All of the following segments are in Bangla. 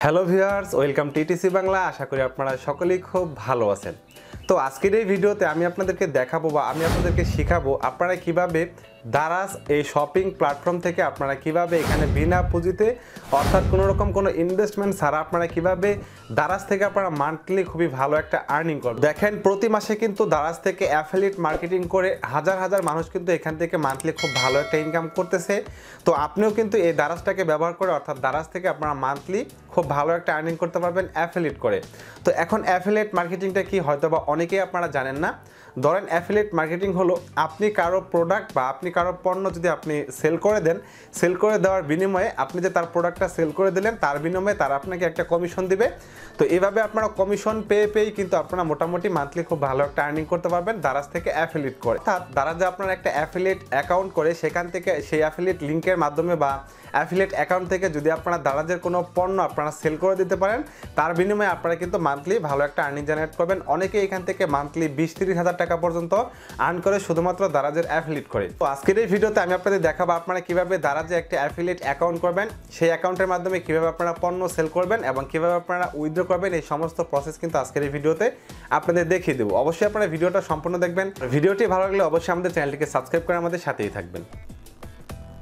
Hello viewers, welcome to ETC Bangla. আশা করি আপনারা সকলেই খুব ভালো আছেন। তো আজকের এই ভিডিওতে আমি আপনাদেরকে দেখাবো বা আমি আপনাদেরকে শেখাবো আপনারা কিভাবে দারাজ এই শপিং প্ল্যাটফর্ম থেকে আপনারা কিভাবে এখানে বিনা পুঁজিতে অর্থাৎ কোনো রকম কোনো ইনভেস্টমেন্ট ছাড়া আপনারা কিভাবে দারাজ থেকে আপনারা মান্থলি খুবই ভালো একটা আর্নিং করবেন। দেখেন প্রতি মাসে কিন্তু দারাজ থেকে অ্যাফিলিয়েট মার্কেটিং করে হাজার হাজার মানুষ কিন্তু এখান থেকে মান্থলি খুব ভালো একটা ইনকাম করতেছে। তো আপনিও কিন্তু এই দারাজটাকে ব্যবহার করে অর্থাৎ দারাজ থেকে আপনারা মান্থলি খুব ভালো একটা আর্নিং করতে পারবেন অ্যাফিলিয়েট করে। তো এখন অ্যাফিলিয়েট মার্কেটিংটা কি হয়তো বা অনেকেই আপনারা জানেন না। ধরেন অ্যাফিলিয়েট মার্কেটিং হলো আপনি কারো প্রোডাক্ট বা আপনি কারো পণ্য যদি আপনি সেল করে দেন, সেল করে দেওয়ার বিনিময়ে আপনি যে তার প্রোডাক্টটা সেল করে দিলেন তার বিনিময়ে তারা আপনাকে একটা কমিশন দিবে। তো এইভাবে আপনারা কমিশন পেয়েই কিন্তু আপনারা মোটামুটি মান্থলি খুব ভালো একটা আর্নিং করতে পারবেন দারাজ থেকে অ্যাফিলিয়েট করে। অর্থাৎ দারাজে আপনারা একটা অ্যাফিলিয়েট অ্যাকাউন্ট করে সেখান থেকে সেই অ্যাফিলিয়েট লিঙ্কের মাধ্যমে বা অ্যাফিলিয়েট অ্যাকাউন্ট থেকে যদি আপনারা দারাজের কোনো পণ্য আপনারা সেল করে দিতে পারেন তার বিনিময়ে আপনারা কিন্তু মান্থলি ভালো একটা আর্নিং জেনারেট করবেন। অনেকে এখান থেকে মান্থলি 20-30 হাজার টাকা পর্যন্ত আর্ন করে শুধুমাত্র দারাজের অ্যাফিলিয়েট করে। তো আজকের এই ভিডিওতে আমি আপনাদের দেখাবো আপনারা কিভাবে দারাজে একটা অ্যাফিলিয়েট অ্যাকাউন্ট করবেন, সেই অ্যাকাউন্টের মাধ্যমে কিভাবে আপনারা পণ্য সেল করবেন এবং কিভাবে আপনারা উইথড্র করবেন। এই সমস্ত প্রসেস কিন্তু আজকের এই ভিডিওতে আপনাদের দেখিয়ে দেবো। অবশ্যই আপনারা ভিডিওটা সম্পূর্ণ দেখবেন। ভিডিওটি ভালো লাগলে অবশ্যই আমাদের চ্যানেলটিকে সাবস্ক্রাইব করে আমাদের সাথেই থাকবেন।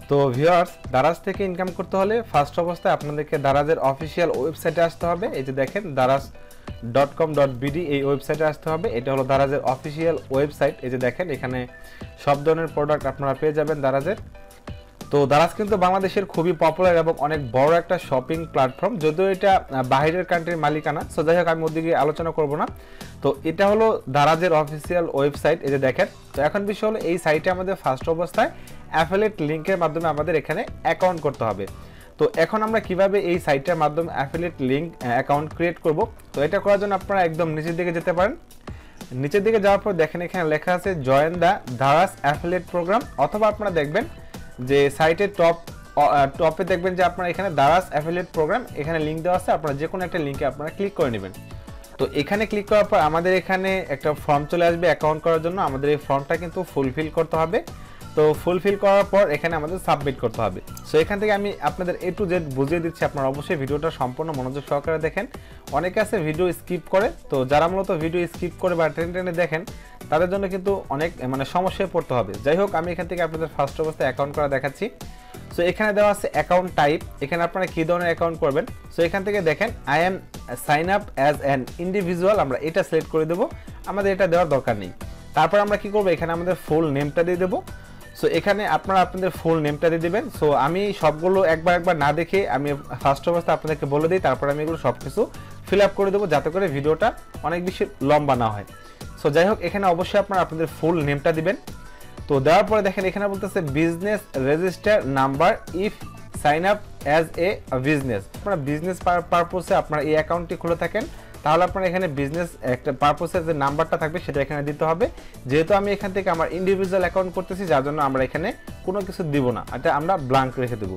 তো ভিউয়ার্স, দারাজ থেকে ইনকাম করতে হলে ফার্স্ট অবস্থায় আপনাদেরকে দারাজের অফিসিয়াল ওয়েবসাইটে আসতে হবে। এই যে দেখেন daraz.com.bd এই ওয়েবসাইটে আসতে হবে। এটা হলো দারাজের অফিসিয়াল ওয়েবসাইট। এই যে দেখেন এখানে সব ধরনের প্রোডাক্ট আপনারা পেয়ে যাবেন দারাজের। তো দারাজ কিন্তু বাংলাদেশের খুবই পপুলার এবং অনেক বড় একটা শপিং প্ল্যাটফর্ম, যদিও এটা বাইরের কান্ট্রির মালিকানা। সো যাই হোক আমি ওদিকে আলোচনা করব না। তো এটা হলো দারাজের অফিসিয়াল ওয়েবসাইট। এই যে দেখেন, তো এখন বিষয় হলো এই সাইটে আমাদের ফার্স্ট অবস্থায় অ্যাফিলিয়েট লিঙ্কের মাধ্যমে আমাদের এখানে অ্যাকাউন্ট করতে হবে। তো এখন আমরা কিভাবে এই সাইটের মাধ্যমে অ্যাফিলিয়েট লিঙ্ক অ্যাকাউন্ট ক্রিয়েট করব, তো এটা করার জন্য আপনারা একদম নিচের দিকে যেতে পারেন। নিচের দিকে যাওয়ার পর দেখেন এখানে লেখা আছে join the Daraz affiliate programme, অথবা আপনারা দেখবেন যে সাইটের টপে দেখবেন যে আপনারা এখানে দারাজ অ্যাফিলিয়েট প্রোগ্রাম এখানে লিঙ্ক দেওয়া আছে। আপনারা যে কোনো একটা লিঙ্কে আপনারা ক্লিক করে নেবেন। তো এখানে ক্লিক করার পর আমাদের এখানে একটা ফর্ম চলে আসবে অ্যাকাউন্ট করার জন্য। আমাদের এই ফর্মটা কিন্তু ফুলফিল করতে হবে। তো ফুলফিল করার পর এখানে আমাদের সাবমিট করতে হবে। সো এখান থেকে আমি আপনাদের A to Z বুঝিয়ে দিচ্ছি, আপনারা অবশ্যই ভিডিওটা সম্পূর্ণ মনোযোগ সহকারে দেখেন। অনেকে আছে ভিডিও স্কিপ করে, তো যারা মূলত ভিডিও স্কিপ করে বা টেনে দেখেন তাদের জন্য কিন্তু অনেক সমস্যায় পড়তে হবে। যাই হোক আমি এখান থেকে আপনাদের ফার্স্ট অবস্থায় অ্যাকাউন্ট করা দেখাচ্ছি। সো এখানে দেওয়া আছে অ্যাকাউন্ট টাইপ, এখানে আপনারা কী ধরনের অ্যাকাউন্ট করবেন। সো এখান থেকে দেখেন I am sign up as an individual, আমরা এটা সিলেক্ট করে দেবো, আমাদের এটা দেওয়ার দরকার নেই। তারপর আমরা কি করবো, এখানে আমাদের ফুল নেমটা দিয়ে দেবো। সো এখানে আপনারা আপনাদের ফুল নেমটা দিয়ে দেবেন। সো আমি সবগুলো একবার না দেখে আমি ফার্স্ট অবস্থায় আপনাদেরকে বলে দিই, তারপর আমি এগুলো সব কিছু ফিল আপ করে দেবো যাতে করে ভিডিওটা অনেক বেশি লম্বা না হয়। সো যাই হোক এখানে অবশ্যই আপনারা আপনাদের ফুল নেমটা দিবেন। তো দেওয়ার পরে দেখেন এখানে বলতেছে business register number if sign up as a business. আপনারা বিজনেস পারপোসে আপনারা এই অ্যাকাউন্টটি খুলে থাকেন, তাহলে আপনারা এখানে বিজনেস একটা পারপোসের যে নাম্বারটা থাকবে সেটা এখানে দিতে হবে। যেহেতু আমি এখান থেকে আমার ইন্ডিভিজুয়াল অ্যাকাউন্ট করতেছি যার জন্য আমরা এখানে কোনো কিছু দিব না, এটা আমরা ব্ল্যাঙ্ক রেখে দেবো।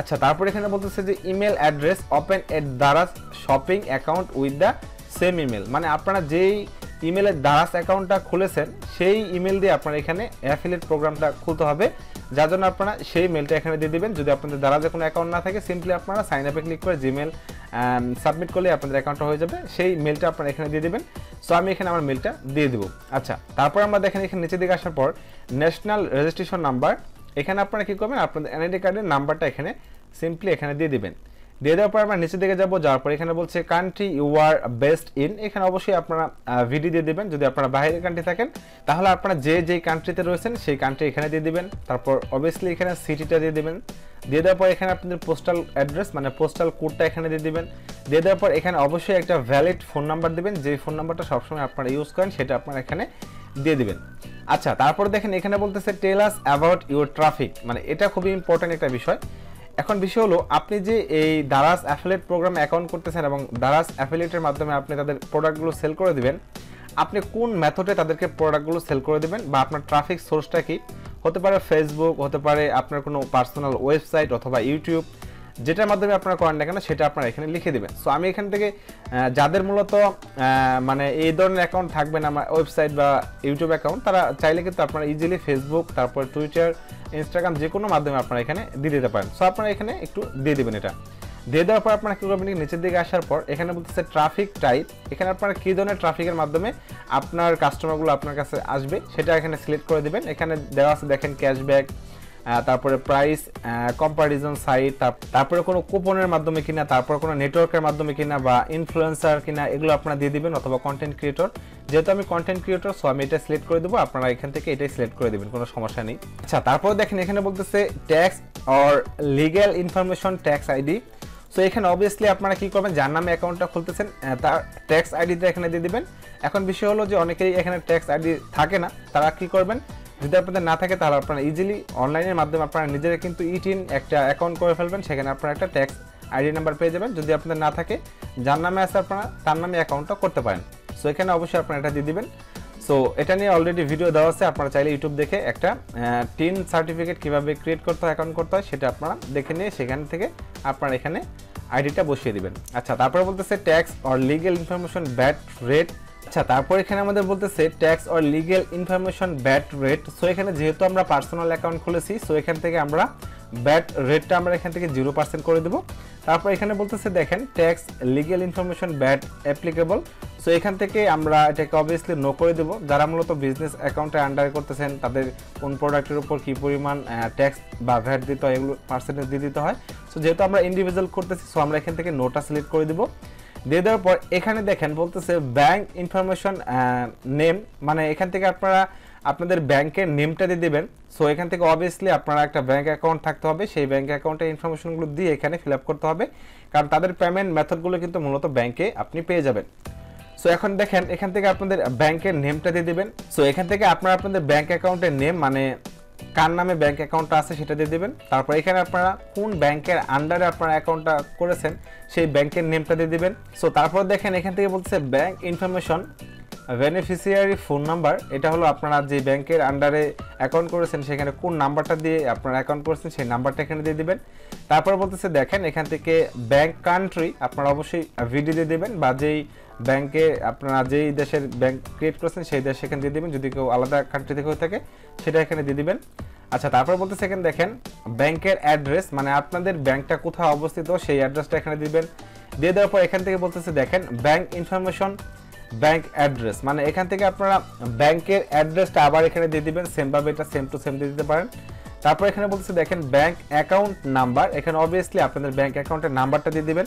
আচ্ছা, তারপর এখানে বলতেছে যে email address open at Daraz shopping account with the same email, মানে আপনারা যেই ইমেলের দারাজ অ্যাকাউন্টটা খুলেছেন সেই ইমেল দিয়ে আপনারা এখানে অ্যাফিলিয়েট প্রোগ্রামটা খুলতে হবে, যার জন্য আপনারা সেই মেলটা এখানে দিয়ে দেবেন। যদি আপনাদের দারাজে কোনো অ্যাকাউন্ট না থাকে সিম্পলি আপনারা সাইন আপে ক্লিক করে জিমেল সাবমিট করলে আপনাদের অ্যাকাউন্টটা হয়ে যাবে, সেই মেলটা আপনারা এখানে দিয়ে দেবেন। সো আমি এখানে আমার মেলটা দিয়ে দেবো। আচ্ছা, তারপর আমরা দেখেন এখানে নিচের দিকে আসার পর ন্যাশনাল রেজিস্ট্রেশন নাম্বার, এখানে আপনারা কী করবেন, আপনাদের এনআইডি কার্ডের নাম্বারটা এখানে সিম্পলি এখানে দিয়ে দেবেন। দিয়ে দেওয়ার পর আমরা নিচের দিকে যাবো, যাওয়ার পর এখানে বলছে country you are best in, এখানে অবশ্যই আপনারা ভিডি দিয়ে দেবেন। যদি আপনারা বাইরের কান্ট্রি থাকেন তাহলে আপনারা যেই কান্ট্রিতে রয়েছেন সেই কান্ট্রি এখানে দিয়ে দিবেন। তারপর অবভিয়াসলি এখানে সিটিটা দিয়ে দেবেন। দিয়ে দেওয়ার পর এখানে আপনাদের পোস্টাল অ্যাড্রেস মানে পোস্টাল কোডটা এখানে দিয়ে দিবেন। দিয়ে দেওয়ার পর এখানে অবশ্যই একটা ভ্যালিড ফোন নাম্বার দেবেন, যে ফোন নাম্বারটা সবসময় আপনারা ইউজ করেন সেটা আপনারা এখানে দিয়ে দিবেন। আচ্ছা, তারপর দেখেন এখানে বলতেছে টেল আস অ্যাবাউট ইউর ট্রাফিক, মানে এটা খুবই ইম্পর্ট্যান্ট একটা বিষয়। এখন বিষয় হলো আপনি যে এই দারাজ অ্যাফিলিয়েট প্রোগ্রামে অ্যাকাউন্ট করতেছেন এবং দারাজ অ্যাফিলিয়েটের মাধ্যমে আপনি তাদের প্রোডাক্টগুলো সেল করে দিবেন, আপনি কোন মেথডে তাদেরকে প্রোডাক্টগুলো সেল করে দেবেন বা আপনার ট্রাফিক সোর্সটা কি হতে পারে, ফেসবুক হতে পারে, আপনার কোনো পার্সোনাল ওয়েবসাইট অথবা ইউটিউব, যেটার মাধ্যমে আপনারা করেন না কেন সেটা আপনারা এখানে লিখে দেবেন। সো আমি এখান থেকে যাদের মূলত এই ধরনের অ্যাকাউন্ট থাকবে না, আমার ওয়েবসাইট বা ইউটিউব অ্যাকাউন্ট, তারা চাইলে কিন্তু আপনারা ইজিলি ফেসবুক, তারপর টুইটার, ইনস্টাগ্রাম যে কোনো মাধ্যমে আপনারা এখানে দিয়ে দিতে পারেন। সো আপনারা এখানে একটু দিয়ে দেবেন এটা। দিয়ে দেওয়ার পর আপনারা কি করবেন, নিচের দিকে আসার পর এখানে বলতেছে ট্রাফিক টাইপ, এখানে আপনারা কী ধরনের ট্রাফিকের মাধ্যমে আপনার কাস্টমারগুলো আপনার কাছে আসবে সেটা এখানে সিলেক্ট করে দেবেন। এখানে দেওয়া আছে দেখেন ক্যাশব্যাক, তারপরে প্রাইস কম্পারিজন সাইট, তারপরে কোনো কুপনের মাধ্যমে কিনা, তারপরে কোনো নেটওয়ার্কের মাধ্যমে কিনা বা ইনফ্লুয়েন্সার কিনা, এগুলো আপনারা দিয়ে দিবেন, অথবা কন্টেন্ট ক্রিয়েটর। যেহেতু আমি কন্টেন্ট ক্রিয়েটর সো আমি এটা সিলেক্ট করে দেবো, আপনারা এখান থেকে এটাই সিলেক্ট করে দেবেন, কোনো সমস্যা নেই। আচ্ছা, তারপরে দেখেন এখানে বলতেছে tax or legal information tax ID. So এখানে অবভিয়াসলি আপনারা কি করবেন, যার নামে অ্যাকাউন্টটা খুলতেছেন তার ট্যাক্স আইডিটা এখানে দিয়ে দিবেন। এখন বিষয় হলো যে অনেকেই এখানে ট্যাক্স আইডি থাকে না, তারা কি করবেন, যদি আপনাদের না থাকে তাহলে আপনারা ইজিলি অনলাইনের মাধ্যমে আপনারা নিজেরা কিন্তু ইটিন একটা অ্যাকাউন্ট করে ফেলবেন, সেখানে আপনারা একটা ট্যাক্স আইডি নাম্বার পেয়ে যাবেন। যদি আপনাদের না থাকে, যার নামে আছে আপনারা তার নামে অ্যাকাউন্টটা করতে পারেন। সো এখানে অবশ্যই আপনারা এটা দিয়ে দিবেন। সো এটা নিয়ে অলরেডি ভিডিও দেওয়া আছে, আপনারা চাইলে ইউটিউব দেখে একটা টিন সার্টিফিকেট কীভাবে ক্রিয়েট করতে হয়, অ্যাকাউন্ট করতে হয় সেটা আপনারা দেখে নিয়ে সেখান থেকে আপনারা এখানে আইডিটা বসিয়ে দিবেন। আচ্ছা, তারপরে বলতেছে tax or legal information bat rate. আচ্ছা, তারপর এখানে আমাদের বলতেছে tax or legal information bat rate. So এখানে যেহেতু আমরা পার্সোনাল অ্যাকাউন্ট খুলেছি, সো এখান থেকে আমরা ব্যাট রেটটা আমরা এখান থেকে 0% করে দেবো। তারপর এখানে বলতেছে দেখেন tax legal information bat applicable. So এখান থেকে আমরা এটাকে অবভিয়াসলি নো করে দেবো। যারা মূলত বিজনেস অ্যাকাউন্টে আন্ডারে করতেছেন তাদের কোন প্রোডাক্টের উপর কী পরিমাণ ট্যাক্স বা ভ্যাট দিতে হয়, এগুলো পার্সেন্টেজ দিয়ে দিতে হয়। সো যেহেতু আমরা ইন্ডিভিজুয়াল করতেছি, সো আমরা এখান থেকে নোটা সিলেক্ট করে দেবো। দিয়ে দেওয়ার পর এখানে দেখেন বলতেছে ব্যাংক ইনফরমেশন নেম, মানে এখান থেকে আপনারা আপনাদের ব্যাংকের নেমটা দিয়ে দেবেন। সো এখান থেকে অবভিয়াসলি আপনারা একটা ব্যাংক অ্যাকাউন্ট থাকতে হবে, সেই ব্যাংক অ্যাকাউন্টের ইনফরমেশনগুলো দিয়ে এখানে ফিল আপ করতে হবে, কারণ তাদের পেমেন্ট মেথডগুলো কিন্তু মূলত ব্যাংকে আপনি পেয়ে যাবেন। সো এখন দেখেন এখান থেকে আপনাদের ব্যাংকের নেমটা দিয়ে দেবেন। সো এখান থেকে আপনারা আপনাদের ব্যাংক অ্যাকাউন্টের নেম, মানে কার নামে ব্যাংক অ্যাকাউন্টটা আছে সেটা দিয়ে দেবেন। তারপর এখানে আপনারা কোন ব্যাংকের আন্ডারে আপনারা অ্যাকাউন্টটা করেছেন সেই ব্যাংকের নেমটা দিয়ে দেবেন। সো তারপর দেখেন এখান থেকে বলতেছে bank information beneficiary phone number. এটা হলো আপনারা যে ব্যাংকের আন্ডারে অ্যাকাউন্ট করেছেন সেখানে কোন নাম্বারটা দিয়ে আপনারা অ্যাকাউন্ট করেছেন সেই নাম্বারটা এখানে দিয়ে দিবেন। তারপর বলতেছে দেখেন এখান থেকে ব্যাংক কান্ট্রি আপনারা অবশ্যই ভিডি দিয়ে দেবেন, বা যেই ব্যাংকে আপনারা যেই দেশের ব্যাংক ক্রিয়েট করেছেন সেই দেশ সেখানে দিয়ে দেবেন, যদি কেউ আলাদা কান্ট্রি থেকে হয়ে থাকে সেটা এখানে দিয়ে দিবেন। আচ্ছা, তারপর বলতেছে এখানে দেখেন ব্যাংকের অ্যাড্রেস, মানে আপনাদের ব্যাংকটা কোথায় অবস্থিত সেই অ্যাড্রেসটা এখানে দিবেন। দিয়ে দেওয়ার পর এখান থেকে বলতেছে দেখেন ব্যাংক ইনফরমেশন ব্যাংক অ্যাড্রেস, মানে এখান থেকে আপনারা ব্যাংকের অ্যাড্রেসটা আবার এখানে দিয়ে দিবেন, সেমভাবে এটা সেম টু সেম দিয়ে দিতে পারেন। তারপর এখানে বলতেছে দেখেন ব্যাংক অ্যাকাউন্ট নাম্বার, এখানে অবভিয়াসলি আপনাদের ব্যাংক অ্যাকাউন্টের নাম্বারটা দিয়ে দিবেন,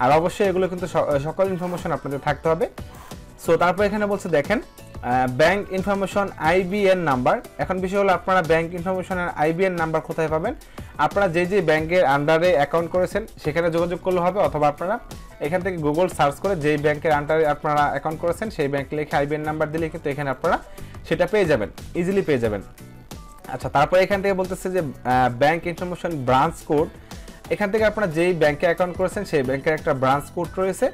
আর অবশ্যই এগুলো কিন্তু সকল ইনফরমেশন আপনাদের থাকতে হবে। সো তারপর এখানে বলছে দেখেন ব্যাংক ইনফরমেশন আইবিএন নাম্বার। এখন বিষয় হলো আপনারা ব্যাংক ইনফরমেশনের আইবিএন নাম্বার কোথায় পাবেন, আপনারা যে যে ব্যাংকের আন্ডারে অ্যাকাউন্ট করেছেন সেখানে যোগাযোগ করলে হবে, অথবা আপনারা এখান থেকে গুগল সার্চ করে যেই ব্যাংকের আন্ডারে আপনারা অ্যাকাউন্ট করেছেন সেই ব্যাংক লিখে আইবিএন নাম্বার দিলে কিন্তু এখানে আপনারা সেটা পেয়ে যাবেন, ইজিলি পেয়ে যাবেন। আচ্ছা, তারপরে এখান থেকে বলতেছে যে ব্যাংক ইনফরমেশন ব্রাঞ্চ কোড, এখান থেকে আপনারা যেই ব্যাংকে অ্যাকাউন্ট করেছেন সেই ব্যাংকের একটা ব্রাঞ্চ কোড রয়েছে,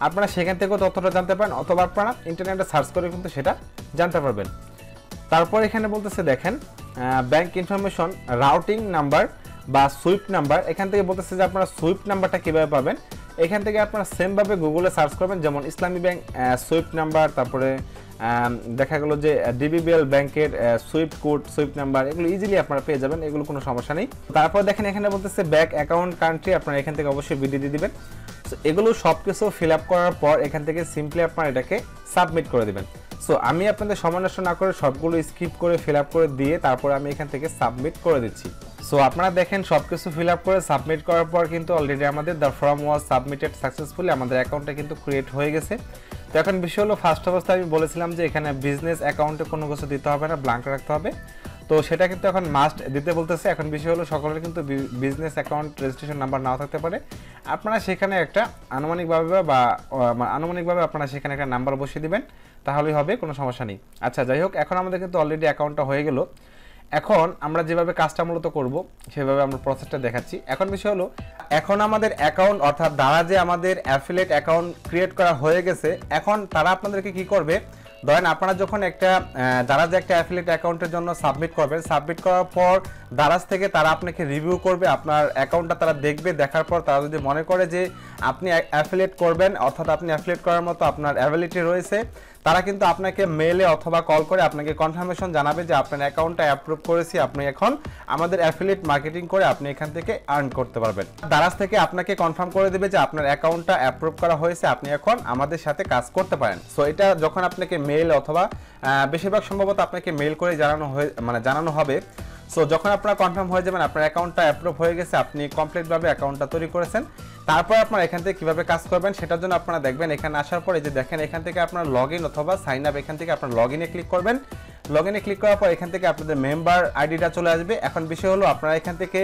আপনারা সেখান থেকেও তথ্যটা জানতে পারেন, অথবা আপনারা ইন্টারনেটে সার্চ করে কিন্তু সেটা জানতে পারবেন। তারপর এখানে বলতেছে দেখেন ব্যাংক ইনফরমেশন রাউটিং নাম্বার বা সুইফট নাম্বার, এখান থেকে বলতেছে যে আপনারা সুইফট নাম্বারটা কীভাবে পাবেন, এখান থেকে আপনারা সেমভাবে গুগলে সার্চ করবেন, যেমন ইসলামী ব্যাংক সুইফট নাম্বার, তারপরে দেখা গেল যে ডিবিবিএল ব্যাংকের সুইফট কোড সুইফট নাম্বার, এগুলো ইজিলি আপনারা পেয়ে যাবেন, এগুলো কোনো সমস্যা নেই। তারপর দেখেন এখানে বলতেছে ব্যাংক অ্যাকাউন্ট কান্ট্রি, আপনারা এখান থেকে অবশ্যই ভিডিও দিয়ে দিবেন। এগুলো সব কিছু ফিল আপ করার পর এখান থেকে সিম্পলি আপনারা এটাকে সাবমিট করে দেবেন। সো আমি আপনাদের সময় নষ্ট না করে সবগুলো স্কিপ করে ফিল আপ করে দিয়ে তারপর আমি এখান থেকে সাবমিট করে দিচ্ছি। সো আপনারা দেখেন সব কিছু ফিল আপ করে সাবমিট করার পর কিন্তু অলরেডি আমাদের the form was submitted successfully, আমাদের অ্যাকাউন্টটা কিন্তু ক্রিয়েট হয়ে গেছে। তো এখন বিষয় হলো ফার্স্ট অবস্থায় আমি বলেছিলাম যে এখানে বিজনেস অ্যাকাউন্টে কোনো কিছু দিতে হবে না, ব্ল্যাঙ্ক রাখতে হবে, তো সেটা কিন্তু এখন মাস্ট দিতে বলতেছে। এখন বিষয় হলো সকলের কিন্তু বিজনেস অ্যাকাউন্ট রেজিস্ট্রেশন নাম্বার নাও থাকতে পারে, আপনারা সেখানে একটা আনুমানিকভাবে আপনারা সেখানে একটা নাম্বার বসিয়ে দিবেন, তাহলেই হবে, কোনো সমস্যা নেই। আচ্ছা, যাই হোক, এখন আমাদের কিন্তু অলরেডি অ্যাকাউন্টটা হয়ে গেল। এখন আমরা যেভাবে কাজটা মূলত করব সেভাবে আমরা প্রসেসটা দেখাচ্ছি। এখন বিষয় হলো এখন আমাদের অ্যাকাউন্ট অর্থাৎ দারাজে আমাদের অ্যাফিলিয়েট অ্যাকাউন্ট ক্রিয়েট করা হয়ে গেছে। এখন তারা আপনাদেরকে কি করবে, ধরেন আপনারা যখন একটা দারাজে একটা অ্যাফিলিয়েট অ্যাকাউন্টের জন্য সাবমিট করবেন, সাবমিট করার পর দারাজ থেকে তারা আপনাকে রিভিউ করবে, আপনার অ্যাকাউন্টটা তারা দেখবে, দেখার পর তারা যদি মনে করে যে আপনি অ্যাফিলিয়েট করবেন অর্থাৎ আপনি অ্যাফিলিয়েট করার মতো আপনার অ্যাবিলিটি রয়েছে, তারা কিন্তু আপনাকে মেলে অথবা কল করে আপনাকে কনফার্মেশন জানাবে যে আপনার অ্যাকাউন্টটা অ্যাপ্রুভ করেছি, আপনি এখন আমাদের অ্যাফিলিয়েট মার্কেটিং করে আপনি এখান থেকে আর্ন করতে পারবেন। দারাজ থেকে আপনাকে কনফার্ম করে দেবে যে আপনার অ্যাকাউন্টটা অ্যাপ্রুভ করা হয়েছে, আপনি এখন আমাদের সাথে কাজ করতে পারেন। সো এটা যখন আপনাকে মেল অথবা বেশিরভাগ সম্ভবত আপনাকে মেল করে জানানো হবে। সো যখন আপনারা কনফার্ম হয়ে যাবেন আপনার অ্যাকাউন্টটা অ্যাপ্রুভ হয়ে গেছে, আপনি কমপ্লিটভাবে অ্যাকাউন্টটা তৈরি করেছেন, তারপর আপনারা এখান থেকে কীভাবে কাজ করবেন সেটার জন্য আপনারা দেখবেন এখানে আসার পরে যে দেখেন এখান থেকে আপনার লগ ইন অথবা সাইন আপ, এখান থেকে আপনার লগ ইনে ক্লিক করবেন। লগ ইনে ক্লিক করার পর এখান থেকে আপনাদের মেম্বার আইডিটা চলে আসবে। এখন বিষয় হলো আপনারা এখান থেকে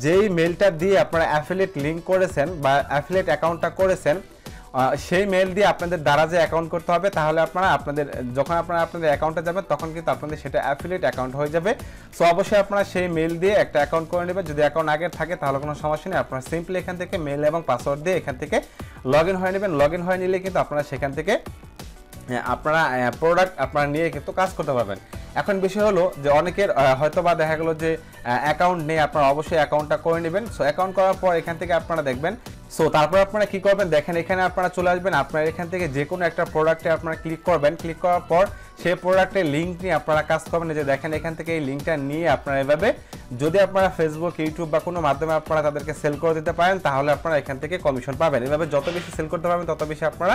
যেই মেলটা দিয়ে আপনারা অ্যাফিলিয়েট লিঙ্ক করেছেন বা অ্যাফিলিয়েট অ্যাকাউন্টটা করেছেন সেই মেল দিয়ে আপনাদের দারাজে অ্যাকাউন্ট করতে হবে। তাহলে যখন আপনারা আপনাদের অ্যাকাউন্টে যাবেন তখন কিন্তু আপনাদের সেটা অ্যাফিলিয়েট অ্যাকাউন্ট হয়ে যাবে। সো অবশ্যই আপনারা সেই মেল দিয়ে একটা অ্যাকাউন্ট করে নেবেন। যদি অ্যাকাউন্ট আগে থাকে তাহলে কোনো সমস্যা নেই, আপনারা সিম্পলি এখান থেকে মেল এবং পাসওয়ার্ড দিয়ে এখান থেকে লগ ইন হয়ে নেবেন। লগ ইন হয়ে নিলে কিন্তু আপনারা সেখান থেকে আপনারা প্রোডাক্ট আপনারা নিয়ে কিন্তু কাজ করতে পারবেন। এখন বিষয় হলো যে অনেকের হয়তো বা দেখা গেলো যে অ্যাকাউন্ট নেই, আপনারা অবশ্যই অ্যাকাউন্টটা করে নেবেন। সো অ্যাকাউন্ট করার পর এখান থেকে আপনারা দেখবেন, সো তারপর আপনারা কি করবেন দেখেন এখানে আপনারা চলে আসবেন, আপনারা এখান থেকে যে কোনো একটা প্রোডাক্টে আপনারা ক্লিক করবেন। ক্লিক করার পর সেই প্রোডাক্টের লিঙ্ক নিয়ে আপনারা কাজ করবেন। যে দেখেন এখান থেকে এই লিঙ্কটা নিয়ে আপনারা এভাবে যদি আপনারা ফেসবুক, ইউটিউব বা কোনো মাধ্যমে আপনারা তাদেরকে সেল করে দিতে পারেন তাহলে আপনারা এখান থেকে কমিশন পাবেন। এভাবে যত বেশি সেল করতে পারবেন তত বেশি আপনারা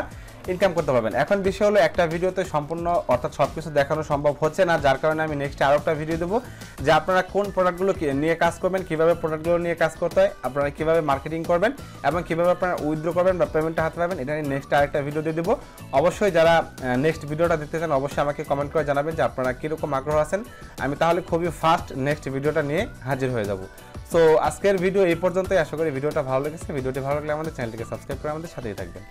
ইনকাম করতে পারবেন। এখন বিষয় হলো একটা ভিডিওতে সম্পূর্ণ অর্থাৎ সব কিছু দেখানো সম্ভব হচ্ছে না, যার কারণে আমি নেক্সট আরও একটা ভিডিও দেবো যে আপনারা কোন প্রোডাক্টগুলো নিয়ে কাজ করবেন, কীভাবে প্রোডাক্টগুলো নিয়ে কাজ করতে হয়, আপনারা কীভাবে মার্কেটিং করবেন এবং কীভাবে আপনারা উইথড্র করবেন বা পেমেন্টটা হাতে পাবেন। এটা নিয়ে নেক্সট আরেকটা ভিডিও দিয়ে দেবো। অবশ্যই যারা নেক্সট ভিডিওটা দেখতে চান অবশ্যই আমাকে কমেন্ট করে জানাবেন যে আপনারা কীরকম আগ্রহ আছেন, আমি তাহলে খুবই ফাস্ট নেক্সট ভিডিওটা নিয়ে হাজির হয়ে যাব। সো আজকের ভিডিও এই পর্যন্তই। আশা করি ভিডিওটা ভালো লেগেছে। ভিডিওটি ভালো লাগলে আমাদের চ্যানেলটিকে সাবস্ক্রাইব করে আমাদের সাথেই থাকবেন।